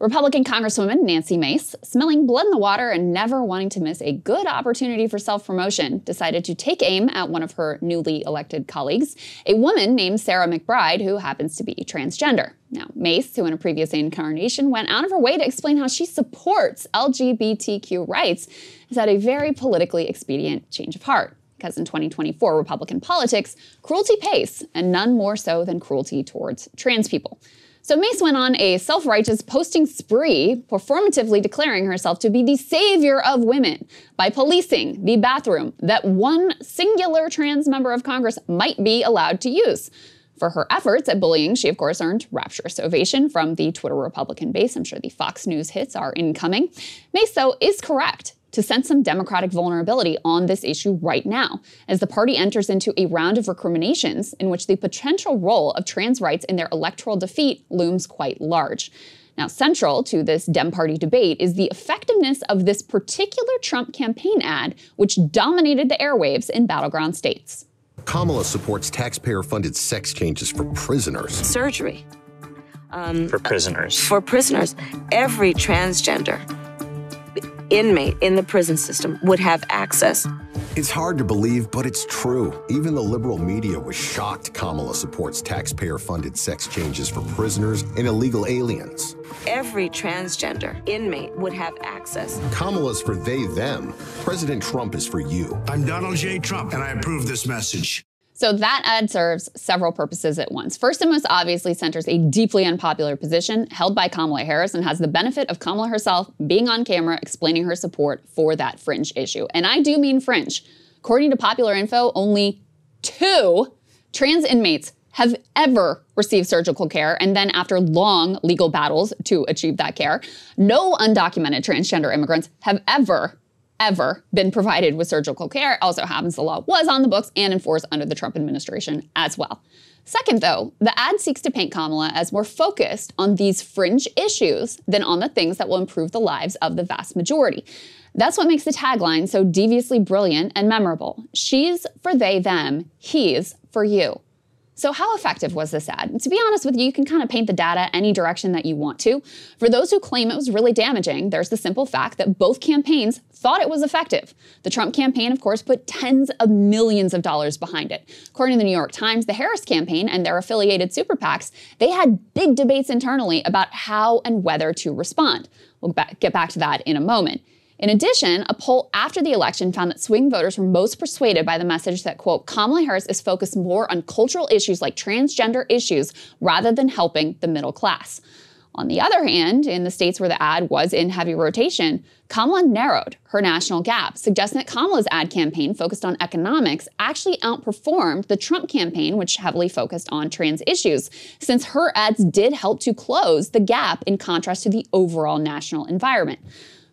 Republican Congresswoman Nancy Mace, smelling blood in the water and never wanting to miss a good opportunity for self-promotion, decided to take aim at one of her newly elected colleagues, a woman named Sarah McBride, who happens to be transgender. Now, Mace, who in a previous incarnation went out of her way to explain how she supports LGBTQ rights, has had a very politically expedient change of heart. Because in 2024 Republican politics, cruelty pays, and none more so than cruelty towards trans people. So Mace went on a self-righteous posting spree, performatively declaring herself to be the savior of women by policing the bathroom that one singular trans member of Congress might be allowed to use. For her efforts at bullying, she of course earned rapturous ovation from the Twitter Republican base. I'm sure the Fox News hits are incoming. Mace, though, is correct to sense some Democratic vulnerability on this issue right now, as the party enters into a round of recriminations in which the potential role of trans rights in their electoral defeat looms quite large. Now, central to this Dem Party debate is the effectiveness of this particular Trump campaign ad, which dominated the airwaves in battleground states. Kamala supports taxpayer-funded sex changes for prisoners. Surgery. For prisoners. For prisoners. Every transgender inmate in the prison system would have access. It's hard to believe, but it's true. Even the liberal media was shocked Kamala supports taxpayer-funded sex changes for prisoners and illegal aliens. Every transgender inmate would have access. Kamala's for they, them. President Trump is for you. I'm Donald J. Trump, and I approve this message. So that ad serves several purposes at once. First and most obviously centers a deeply unpopular position held by Kamala Harris and has the benefit of Kamala herself being on camera explaining her support for that fringe issue. And I do mean fringe. According to Popular Info, only 2 trans inmates have ever received surgical care, and then after long legal battles to achieve that care, no undocumented transgender immigrants have ever been provided with surgical care. It also happens the law was on the books and enforced under the Trump administration as well. Second, though, the ad seeks to paint Kamala as more focused on these fringe issues than on the things that will improve the lives of the vast majority. That's what makes the tagline so deviously brilliant and memorable. She's for they, them, he's for you. So how effective was this ad? And to be honest with you, you can kind of paint the data any direction that you want to. For those who claim it was really damaging, there's the simple fact that both campaigns thought it was effective. The Trump campaign, of course, put tens of millions of dollars behind it. According to the New York Times, the Harris campaign and their affiliated super PACs, they had big debates internally about how and whether to respond. We'll get back to that in a moment. In addition, a poll after the election found that swing voters were most persuaded by the message that, quote, Kamala Harris is focused more on cultural issues like transgender issues rather than helping the middle class. On the other hand, in the states where the ad was in heavy rotation, Kamala narrowed her national gap, suggesting that Kamala's ad campaign focused on economics actually outperformed the Trump campaign, which heavily focused on trans issues, since her ads did help to close the gap in contrast to the overall national environment.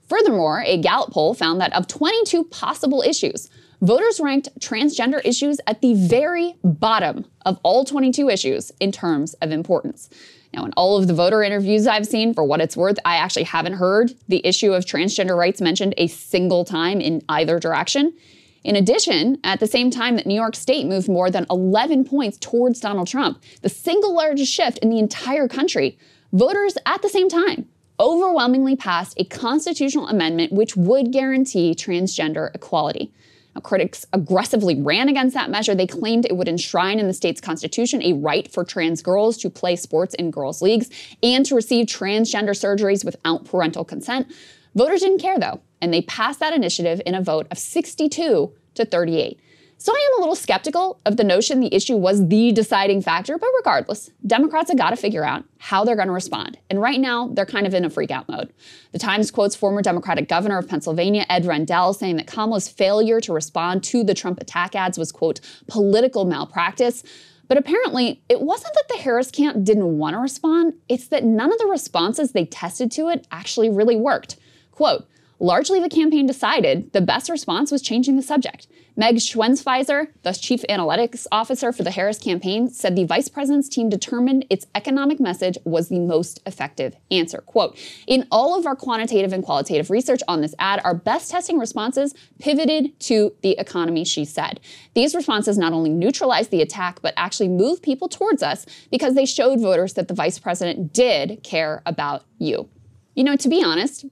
Furthermore, a Gallup poll found that of 22 possible issues, voters ranked transgender issues at the very bottom of all 22 issues in terms of importance. Now, in all of the voter interviews I've seen, for what it's worth, I actually haven't heard the issue of transgender rights mentioned a single time in either direction. In addition, at the same time that New York State moved more than 11 points towards Donald Trump, the single largest shift in the entire country, voters at the same time overwhelmingly passed a constitutional amendment which would guarantee transgender equality. Now, critics aggressively ran against that measure. They claimed it would enshrine in the state's constitution a right for trans girls to play sports in girls' leagues and to receive transgender surgeries without parental consent. Voters didn't care, though, and they passed that initiative in a vote of 62 to 38. So I am a little skeptical of the notion the issue was the deciding factor, but regardless, Democrats have got to figure out how they're going to respond. And right now, they're kind of in a freak-out mode. The Times quotes former Democratic governor of Pennsylvania, Ed Rendell, saying that Kamala's failure to respond to the Trump attack ads was, quote, political malpractice. But apparently, it wasn't that the Harris camp didn't want to respond, it's that none of the responses they tested to it actually really worked. Quote, largely the campaign decided the best response was changing the subject. Meg Schwenzfeiser, the chief analytics officer for the Harris campaign, said the vice president's team determined its economic message was the most effective answer. Quote, in all of our quantitative and qualitative research on this ad, our best testing responses pivoted to the economy, she said. These responses not only neutralized the attack, but actually moved people towards us because they showed voters that the vice president did care about you. You know, to be honest,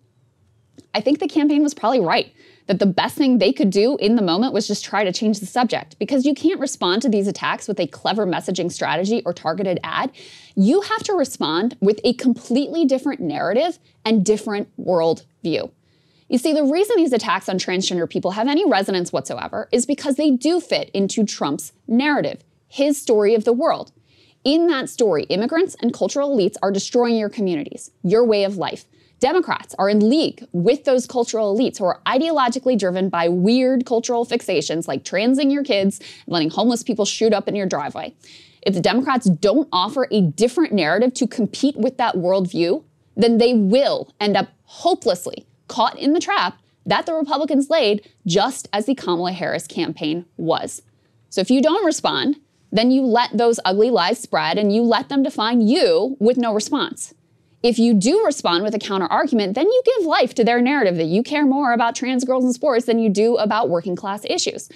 I think the campaign was probably right, that the best thing they could do in the moment was just try to change the subject, because you can't respond to these attacks with a clever messaging strategy or targeted ad. You have to respond with a completely different narrative and different worldview. You see, the reason these attacks on transgender people have any resonance whatsoever is because they do fit into Trump's narrative, his story of the world. In that story, immigrants and cultural elites are destroying your communities, your way of life. Democrats are in league with those cultural elites who are ideologically driven by weird cultural fixations like transing your kids and letting homeless people shoot up in your driveway. If the Democrats don't offer a different narrative to compete with that worldview, then they will end up hopelessly caught in the trap that the Republicans laid, just as the Kamala Harris campaign was. So if you don't respond, then you let those ugly lies spread and you let them define you with no response. If you do respond with a counter-argument, then you give life to their narrative that you care more about trans girls in sports than you do about working class issues.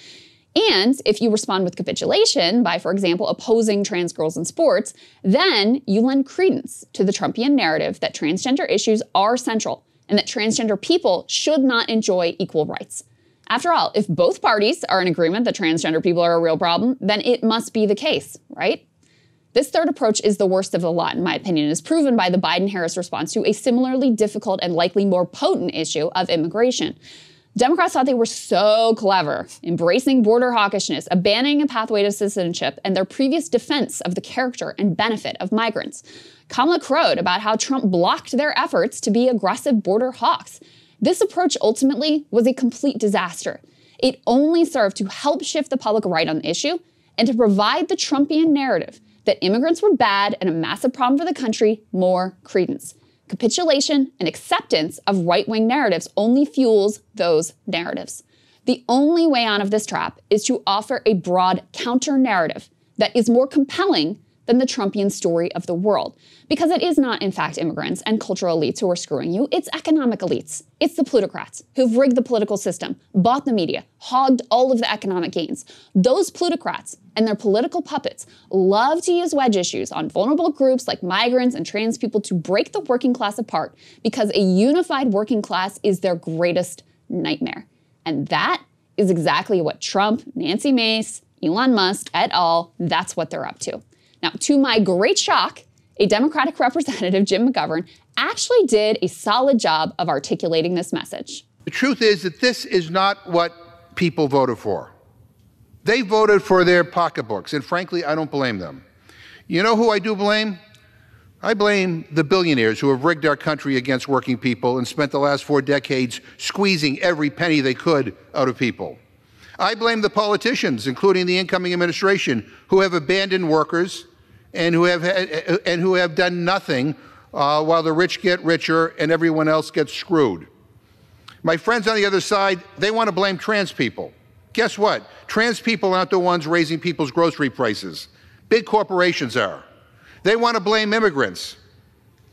And if you respond with capitulation by, for example, opposing trans girls in sports, then you lend credence to the Trumpian narrative that transgender issues are central and that transgender people should not enjoy equal rights. After all, if both parties are in agreement that transgender people are a real problem, then it must be the case, right? This third approach is the worst of the lot, in my opinion, and is proven by the Biden-Harris response to a similarly difficult and likely more potent issue of immigration. Democrats thought they were so clever, embracing border hawkishness, abandoning a pathway to citizenship, and their previous defense of the character and benefit of migrants. Kamala crowed about how Trump blocked their efforts to be aggressive border hawks. This approach ultimately was a complete disaster. It only served to help shift the public right on the issue and to provide the Trumpian narrative that immigrants were bad and a massive problem for the country more credence. Capitulation and acceptance of right-wing narratives only fuels those narratives. The only way out of this trap is to offer a broad counter-narrative that is more compelling than the Trumpian story of the world. Because it is not, in fact, immigrants and cultural elites who are screwing you. It's economic elites. It's the plutocrats who've rigged the political system, bought the media, hogged all of the economic gains. Those plutocrats and their political puppets love to use wedge issues on vulnerable groups like migrants and trans people to break the working class apart, because a unified working class is their greatest nightmare. And that is exactly what Trump, Nancy Mace, Elon Musk et al., that's what they're up to. Now, to my great shock, a Democratic representative, Jim McGovern, actually did a solid job of articulating this message. The truth is that this is not what people voted for. They voted for their pocketbooks, and frankly, I don't blame them. You know who I do blame? I blame the billionaires who have rigged our country against working people and spent the last 4 decades squeezing every penny they could out of people. I blame the politicians, including the incoming administration, who have abandoned workers and who have done nothing while the rich get richer and everyone else gets screwed. My friends on the other side, they want to blame trans people. Guess what? Trans people aren't the ones raising people's grocery prices. Big corporations are. They want to blame immigrants.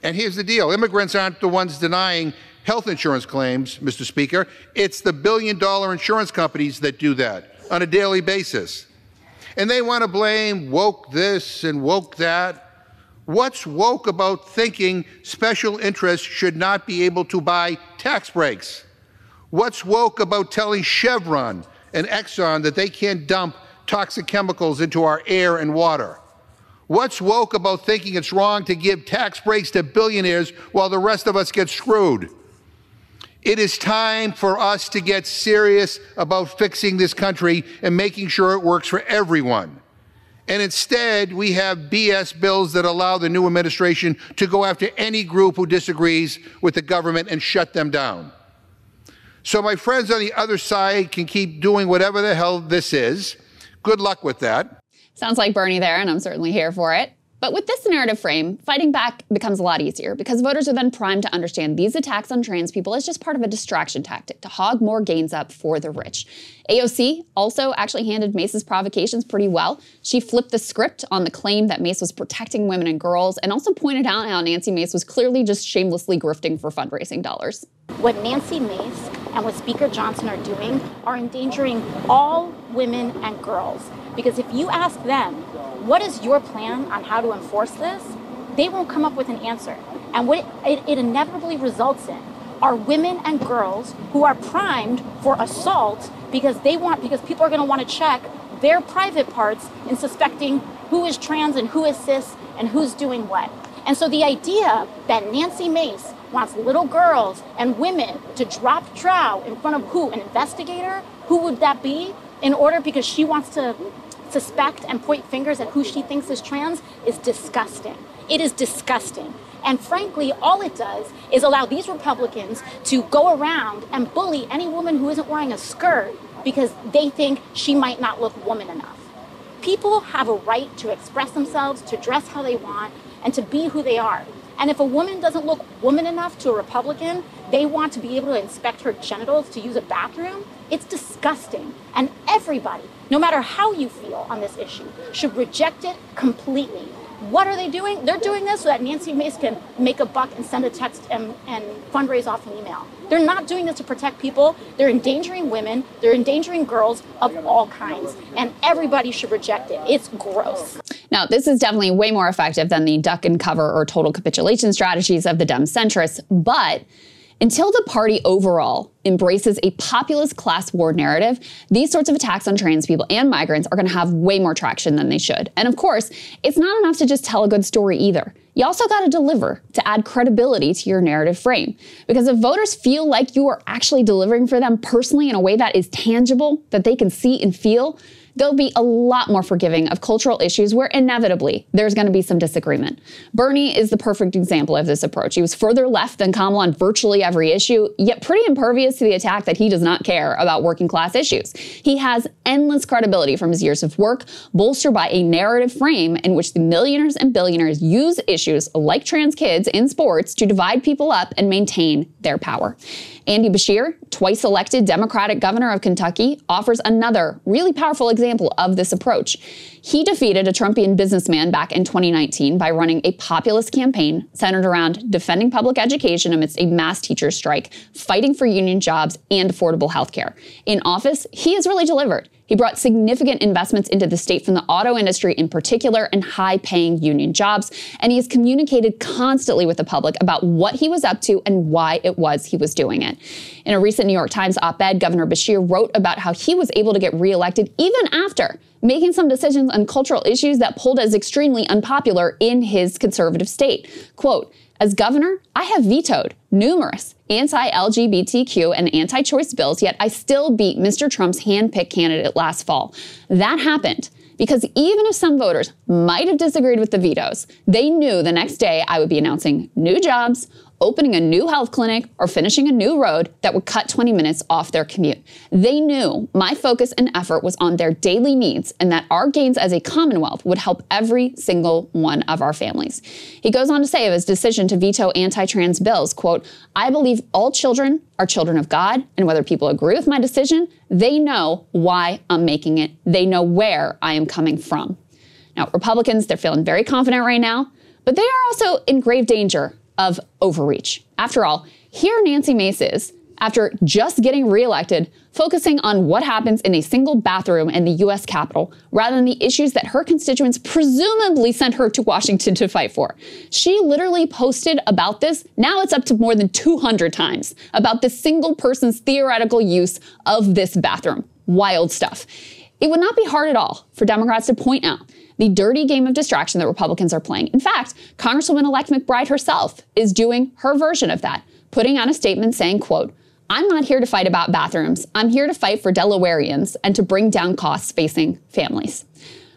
And here's the deal. Immigrants aren't the ones denying health insurance claims, Mr. Speaker. It's the billion-dollar insurance companies that do that on a daily basis. And they want to blame woke this and woke that. What's woke about thinking special interests should not be able to buy tax breaks? What's woke about telling Chevron and Exxon that they can't dump toxic chemicals into our air and water? What's woke about thinking it's wrong to give tax breaks to billionaires while the rest of us get screwed? It is time for us to get serious about fixing this country and making sure it works for everyone. And instead, we have BS bills that allow the new administration to go after any group who disagrees with the government and shut them down. So my friends on the other side can keep doing whatever the hell this is. Good luck with that. Sounds like Bernie there, and I'm certainly here for it. But with this narrative frame, fighting back becomes a lot easier because voters are then primed to understand these attacks on trans people as just part of a distraction tactic to hog more gains up for the rich. AOC also actually handled Mace's provocations pretty well. She flipped the script on the claim that Mace was protecting women and girls and also pointed out how Nancy Mace was clearly just shamelessly grifting for fundraising dollars. What Nancy Mace and what Speaker Johnson are doing are endangering all women and girls. Because if you ask them, what is your plan on how to enforce this? They won't come up with an answer. And what it inevitably results in are women and girls who are primed for assault because people are going to want to check their private parts in suspecting who is trans and who is cis and who's doing what. And so the idea that Nancy Mace wants little girls and women to drop trow in front of who? An investigator? Who would that be? In order, because she wants to suspect and point fingers at who she thinks is trans, is disgusting. It is disgusting. And frankly, all it does is allow these Republicans to go around and bully any woman who isn't wearing a skirt because they think she might not look woman enough. People have a right to express themselves, to dress how they want, and to be who they are. And if a woman doesn't look woman enough to a Republican, they want to be able to inspect her genitals to use a bathroom. It's disgusting. And everybody, no matter how you feel on this issue, should reject it completely. What are they doing? They're doing this so that Nancy Mace can make a buck and send a text and fundraise off an email. They're not doing this to protect people. They're endangering women. They're endangering girls of all kinds. And everybody should reject it. It's gross. Now, this is definitely way more effective than the duck and cover or total capitulation strategies of the Dem centrists. But until the party overall embraces a populist class war narrative, these sorts of attacks on trans people and migrants are going to have way more traction than they should. And of course, it's not enough to just tell a good story either. You also got to deliver to add credibility to your narrative frame. Because if voters feel like you are actually delivering for them personally in a way that is tangible, that they can see and feel, they'll be a lot more forgiving of cultural issues where inevitably there's going to be some disagreement. Bernie is the perfect example of this approach. He was further left than Kamala on virtually every issue, yet pretty impervious to the attack that he does not care about working class issues. He has endless credibility from his years of work, bolstered by a narrative frame in which the millionaires and billionaires use issues like trans kids in sports to divide people up and maintain their power. Andy Beshear, twice elected Democratic governor of Kentucky, offers another really powerful example of this approach. He defeated a Trumpian businessman back in 2019 by running a populist campaign centered around defending public education amidst a mass teacher strike, fighting for union jobs and affordable health care. In office, he has really delivered. He brought significant investments into the state from the auto industry in particular and high-paying union jobs, and he has communicated constantly with the public about what he was up to and why it was he was doing it. In a recent New York Times op-ed, Governor Beshear wrote about how he was able to get reelected even after making some decisions on cultural issues that pulled as extremely unpopular in his conservative state. Quote, "As governor, I have vetoed numerous anti-LGBTQ and anti-choice bills, yet I still beat Mr. Trump's hand-picked candidate last fall. That happened because even if some voters might have disagreed with the vetoes, they knew the next day I would be announcing new jobs, opening a new health clinic, or finishing a new road that would cut 20 minutes off their commute. They knew my focus and effort was on their daily needs and that our gains as a Commonwealth would help every single one of our families." He goes on to say of his decision to veto anti-trans bills, quote, "I believe all children are children of God, and whether people agree with my decision, they know why I'm making it. They know where I am coming from." Now, Republicans, they're feeling very confident right now, but they are also in grave danger of overreach. After all, here Nancy Mace is, after just getting reelected, focusing on what happens in a single bathroom in the U.S. Capitol rather than the issues that her constituents presumably sent her to Washington to fight for. She literally posted about this, now it's up to more than 200 times, about the single person's theoretical use of this bathroom. Wild stuff. It would not be hard at all for Democrats to point out the dirty game of distraction that Republicans are playing. In fact, Congresswoman-elect McBride herself is doing her version of that, putting out a statement saying, quote, "I'm not here to fight about bathrooms. I'm here to fight for Delawareans and to bring down costs facing families."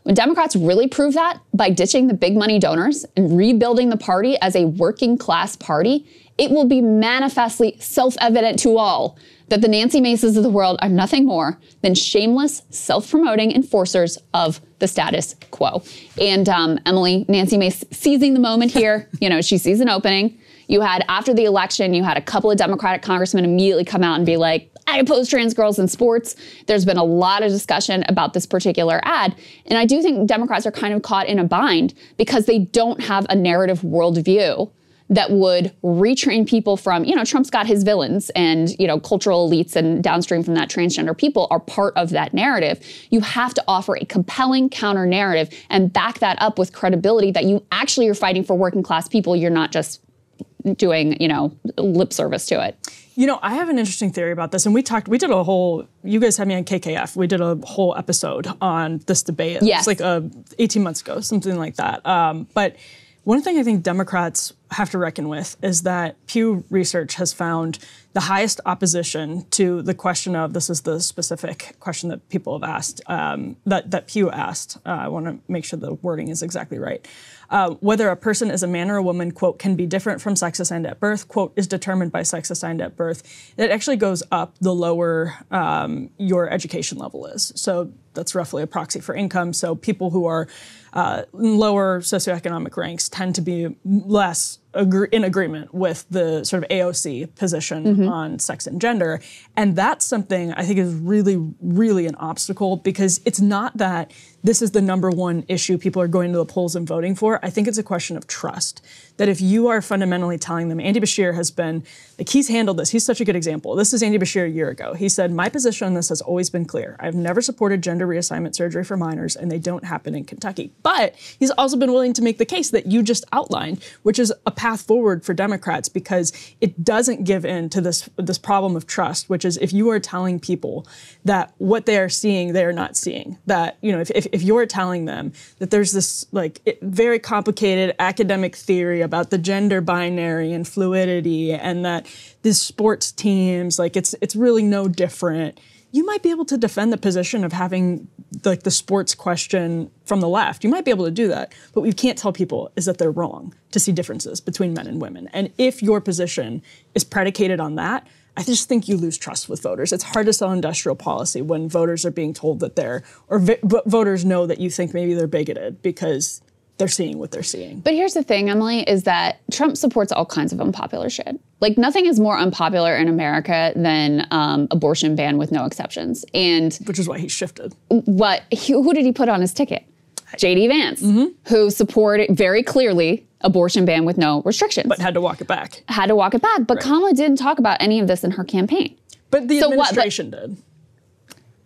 When Democrats really prove that by ditching the big money donors and rebuilding the party as a working class party, it will be manifestly self-evident to all that the Nancy Maces of the world are nothing more than shameless, self-promoting enforcers of the status quo. And Emily, Nancy Mace seizing the moment here, she sees an opening. You had, after the election, you had a couple of Democratic congressmen immediately come out and be like, "I oppose trans girls in sports." There's been a lot of discussion about this particular ad. And I do think Democrats are kind of caught in a bind because they don't have a narrative worldview that would retrain people from, Trump's got his villains and, cultural elites and downstream from that transgender people are part of that narrative. You have to offer a compelling counter narrative and back that up with credibility that you actually are fighting for working class people. You're not just doing, lip service to it. I have an interesting theory about this, and we did a whole, you guys had me on KKF, we did a whole episode on this debate. Yes. It was like 18 months ago, something like that. But one thing I think Democrats have to reckon with is that Pew Research has found the highest opposition to the question of, this is the specific question that people have asked, that Pew asked. I want to make sure the wording is exactly right. Whether a person is a man or a woman, quote, can be different from sex assigned at birth, quote, is determined by sex assigned at birth. It actually goes up the lower your education level is. So that's roughly a proxy for income. So people who are in lower socioeconomic ranks tend to be less in agreement with the sort of AOC position on sex and gender. And that's something I think is really, really an obstacle, because it's not that this is the number one issue people are going to the polls and voting for. I think it's a question of trust. That if you are fundamentally telling them, Andy Beshear has been, like, he's handled this. He's such a good example. This is Andy Beshear a year ago. He said, my position on this has always been clear. I've never supported gender reassignment surgery for minors, and they don't happen in Kentucky. But he's also been willing to make the case that you just outlined, which is a path forward for Democrats, because it doesn't give in to this problem of trust, which is if you are telling people that what they are seeing, they are not seeing. That, if you're telling them that there's this very complicated academic theory about the gender binary and fluidity, and that these sports teams, it's really no different, you might be able to defend the position of having the sports question from the left. You might be able to do that. But what you can't tell people is that they're wrong to see differences between men and women. And if your position is predicated on that, I just think you lose trust with voters. It's hard to sell industrial policy when voters are being told that voters know that you think maybe they're bigoted because they're seeing what they're seeing. But here's the thing, Emily, is that Trump supports all kinds of unpopular shit. Nothing is more unpopular in America than abortion ban with no exceptions. And which is why he shifted. Who did he put on his ticket? J.D. Vance, who supported very clearly abortion ban with no restrictions. But had to walk it back. But Kamala didn't talk about any of this in her campaign. But the administration did.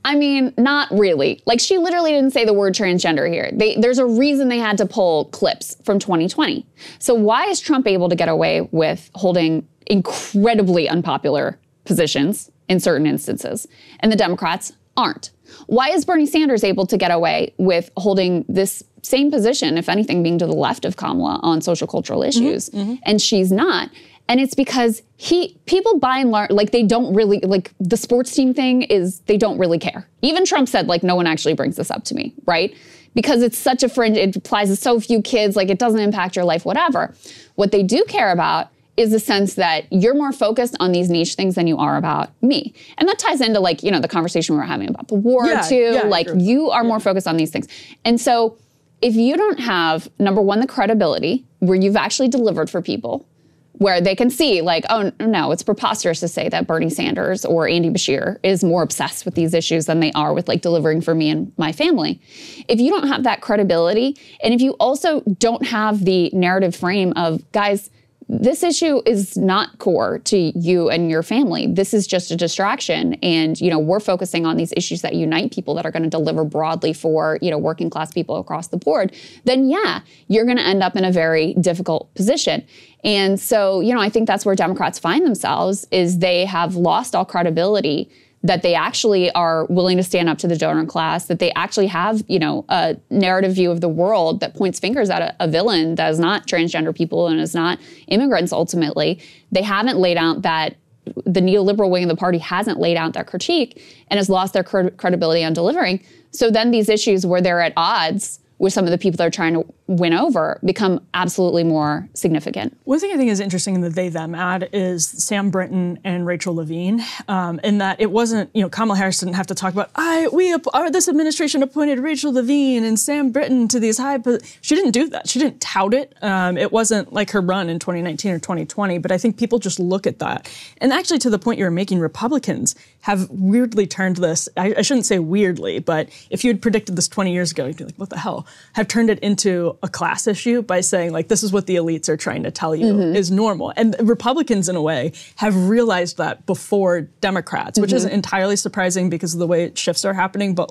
I mean, not really. She literally didn't say the word transgender here. There's a reason they had to pull clips from 2020. So why is Trump able to get away with holding incredibly unpopular positions in certain instances, and the Democrats aren't? Why is Bernie Sanders able to get away with holding this same position, if anything, being to the left of Kamala on social cultural issues, and she's not? And it's because people by and large, they don't really, the sports team thing is, they don't really care. Even Trump said, no one actually brings this up to me, right? Because it's such a fringe, it applies to so few kids, it doesn't impact your life, whatever. What they do care about is the sense that you're more focused on these niche things than you are about me. And that ties into the conversation we were having about the war too. You are more focused on these things. And so if you don't have, number one, the credibility where you've actually delivered for people, where they can see oh no, it's preposterous to say that Bernie Sanders or Andy Beshear is more obsessed with these issues than they are with delivering for me and my family. If you don't have that credibility, and if you also don't have the narrative frame of, guys, this issue is not core to you and your family. This is just a distraction. And, we're focusing on these issues that unite people that are going to deliver broadly for, working class people across the board. Then, you're going to end up in a very difficult position. And so, I think that's where Democrats find themselves, is they have lost all credibility, that they actually are willing to stand up to the donor class, that they actually have, a narrative view of the world that points fingers at a villain that is not transgender people and is not immigrants ultimately. They haven't laid out that, the neoliberal wing of the party hasn't laid out that critique and has lost their credibility on delivering. So then these issues where they're at odds with some of the people they're trying to win over become absolutely more significant. One thing I think is interesting in the they-them ad is Sam Brinton and Rachel Levine, in that it wasn't, Kamala Harris didn't have to talk about, this administration appointed Rachel Levine and Sam Brinton to these high, but she didn't do that. She didn't tout it. It wasn't like her run in 2019 or 2020, but I think people just look at that. And actually, to the point you were making, Republicans have weirdly turned this, I shouldn't say weirdly, but if you had predicted this 20 years ago, you'd be like, what the hell? Have turned it into a class issue by saying, this is what the elites are trying to tell you is normal. And Republicans, in a way, have realized that before Democrats, which isn't entirely surprising because of the way shifts are happening. But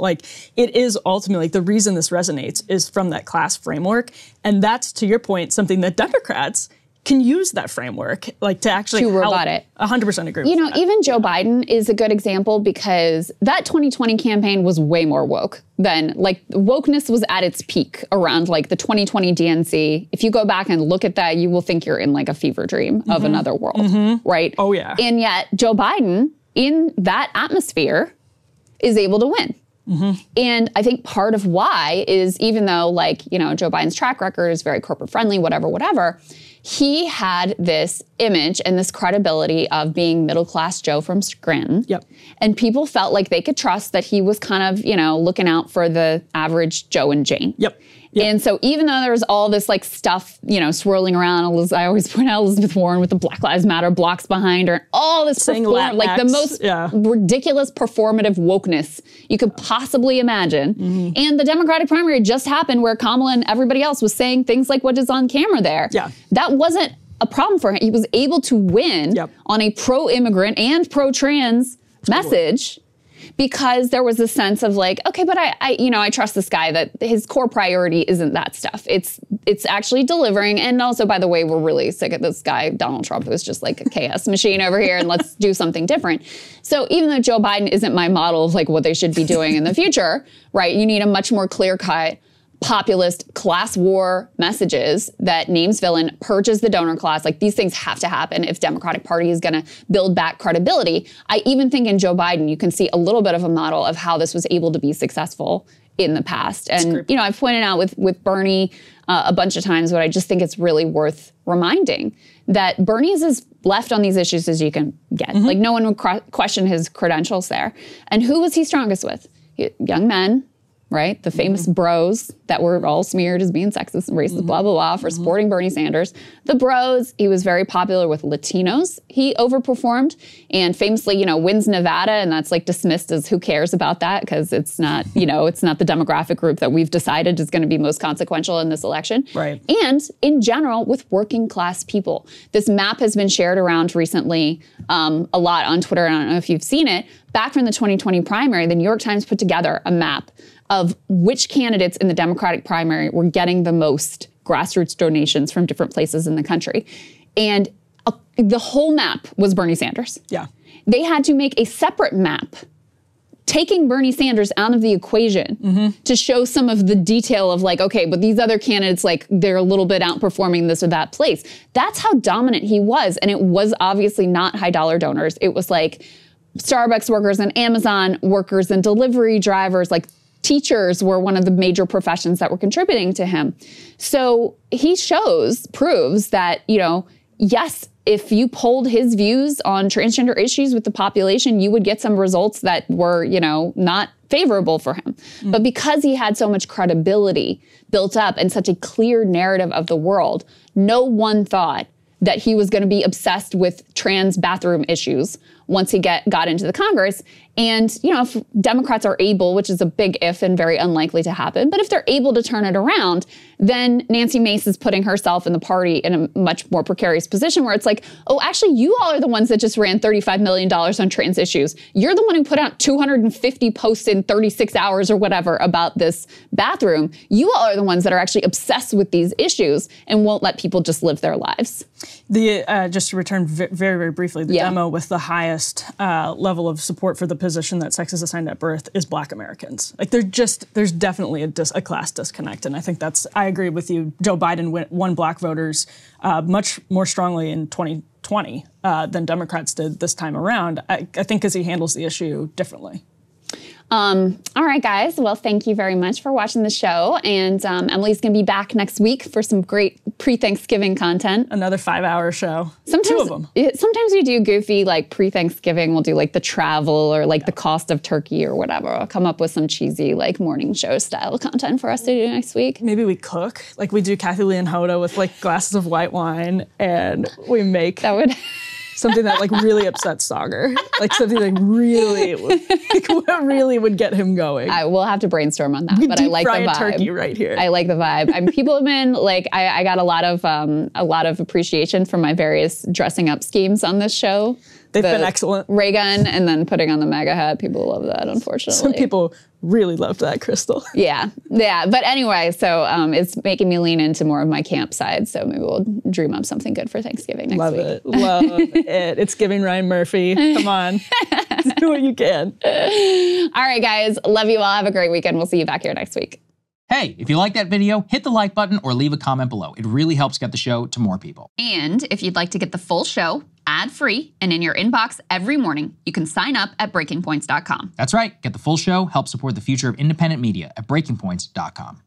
it is ultimately, the reason this resonates is from that class framework. And that's, to your point, something that Democrats can use that framework, like to actually to rebut it. 100% agree with You know, that. even Joe Biden is a good example because that 2020 campaign was way more woke than, like, wokeness was at its peak around like the 2020 DNC. If you go back and look at that, you will think you're in like a fever dream of another world, right? Oh, yeah. And yet Joe Biden in that atmosphere is able to win. And I think part of why is, even though, like, you know, Joe Biden's track record is very corporate friendly, whatever, he had this image and this credibility of being middle-class Joe from Scranton. Yep. And people felt like they could trust that he was kind of, you know, looking out for the average Joe and Jane. Yep. And so even though there was all this like stuff, you know, swirling around, I always point out Elizabeth Warren with the Black Lives Matter blocks behind her, all this like the most ridiculous performative wokeness you could possibly imagine. And the Democratic primary just happened where Kamala and everybody else was saying things like what is on camera there. Yeah. That wasn't a problem for him. He was able to win on a pro-immigrant and pro-trans message. Because there was a sense of like, okay, but I trust this guy that his core priority isn't that stuff. It's actually delivering. And also, by the way, we're really sick of this guy, Donald Trump, who's just like a chaos machine over here, and let's do something different. So even though Joe Biden isn't my model of like what they should be doing in the future, right? You need a much more clear-cut, populist class war messages that names villain, purges the donor class. Like, these things have to happen if Democratic Party is going to build back credibility. I even think in Joe Biden, you can see a little bit of a model of how this was able to be successful in the past. And, you know, I've pointed out with Bernie a bunch of times, but I just think it's really worth reminding that Bernie is as left on these issues as you can get. Like, no one would question his credentials there. And who was he strongest with? Young men. Right? The famous bros that were all smeared as being sexist and racist, blah, blah, blah, for supporting Bernie Sanders. The bros, he was very popular with Latinos. He overperformed and famously, you know, wins Nevada. And that's like dismissed as who cares about that because it's not, you know, it's not the demographic group that we've decided is going to be most consequential in this election. Right. And in general, with working class people. This map has been shared around recently a lot on Twitter. I don't know if you've seen it. Back from the 2020 primary, the New York Times put together a map of which candidates in the Democratic primary were getting the most grassroots donations from different places in the country. And the whole map was Bernie Sanders. Yeah. They had to make a separate map taking Bernie Sanders out of the equation to show some of the detail of like, okay, but these other candidates, like, they're a little bit outperforming this or that place. That's how dominant he was. And it was obviously not high dollar donors. It was like Starbucks workers and Amazon workers and delivery drivers, like teachers were one of the major professions that were contributing to him. So he proves that, you know, yes, if you polled his views on transgender issues with the population, you would get some results that were, you know, not favorable for him. But because he had so much credibility built up and such a clear narrative of the world, no one thought that he was going to be obsessed with trans bathroom issues once he got into the Congress. And, you know, if Democrats are able, which is a big if and very unlikely to happen, but if they're able to turn it around, then Nancy Mace is putting herself and the party in a much more precarious position where it's like, oh, actually, you all are the ones that just ran $35 million on trans issues. You're the one who put out 250 posts in 36 hours or whatever about this bathroom. You all are the ones that are actually obsessed with these issues and won't let people just live their lives. Just to return very, very briefly, the demo with the highest level of support for the position that sex is assigned at birth is Black Americans. Like, there's definitely a class disconnect, and I think I agree with you. Joe Biden won Black voters much more strongly in 2020 than Democrats did this time around. I think because he handles the issue differently. All right, guys. Well, thank you very much for watching the show. And Emily's going to be back next week for some great pre-Thanksgiving content. Another 5-hour show. Sometimes, 2 of them. Sometimes we do goofy, like pre-Thanksgiving. We'll do like the travel or like the cost of turkey or whatever. I'll come up with some cheesy, like morning show style content for us to do next week. Maybe we cook. Like we do Kathy Lee and Hoda with like glasses of white wine and we make... That would... something that like really upsets Sagar, like something that really would get him going. We'll have to brainstorm on that, but I like the vibe. Turkey right here. I like the vibe. I mean, people have been like, I got a lot of appreciation for my various dressing up schemes on this show They've been excellent. Ray gun and then putting on the MAGA hat. People love that, unfortunately. Some people really loved that, Crystal. Yeah. But anyway, so it's making me lean into more of my camp side. So maybe we'll dream up something good for Thanksgiving next week. Love it. It's giving Ryan Murphy. Come on. Do what you can. All right, guys. Love you all. Have a great weekend. We'll see you back here next week. Hey, if you like that video, hit the like button or leave a comment below. It really helps get the show to more people. And if you'd like to get the full show ad-free and in your inbox every morning, you can sign up at breakingpoints.com. That's right. Get the full show, help support the future of independent media at breakingpoints.com.